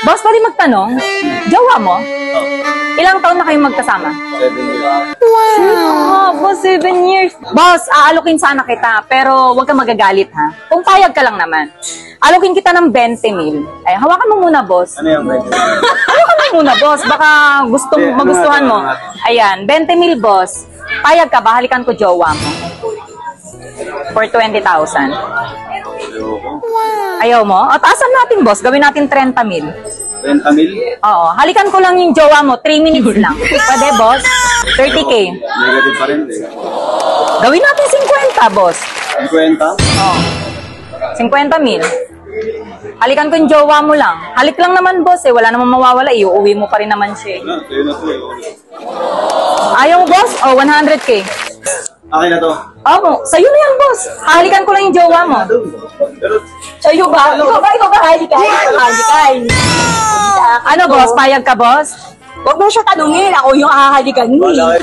Boss, pwede magtanong? Jowa mo? Ilang taon na kayong magkasama? 7 years. Wow! Boss, 7 years. Boss, aalokin sana kita, pero huwag kang magagalit, ha? Kung payag ka lang naman. Alokin kita ng 20,000. Ay, hawakan mo muna, boss. Ano yung Hawakan mo muna, boss. Baka magustuhan mo. Ayan, 20,000, boss. Payag ka, bahalikan ko jowa mo. For 20,000. Ayaw mo? O, taasan natin, boss. Gawin natin 30,000. 30,000? Oo. Halikan ko lang yung jowa mo. 3 minutes lang. Pwede, boss? 30K. Negative pa rin. Gawin natin 50, boss. 50? Oo. 50,000. Halikan ko yung jowa mo lang. Halik lang naman, boss. Eh. Wala namang mawawala. Iuuwi mo pa rin naman siya. Wala, sa'yo na to eh. Ayaw mo, boss? O, 100K. Akin na to. Oo. Sa'yo na yan, boss. Halikan ko lang yung jowa mo. Pero, Sa'yo ba? Ikaw ba? Halikay? Halikay. Ano, boss? Payag ka, boss? Huwag mo siya tanungin. Ako yung hahalikan mo. wala.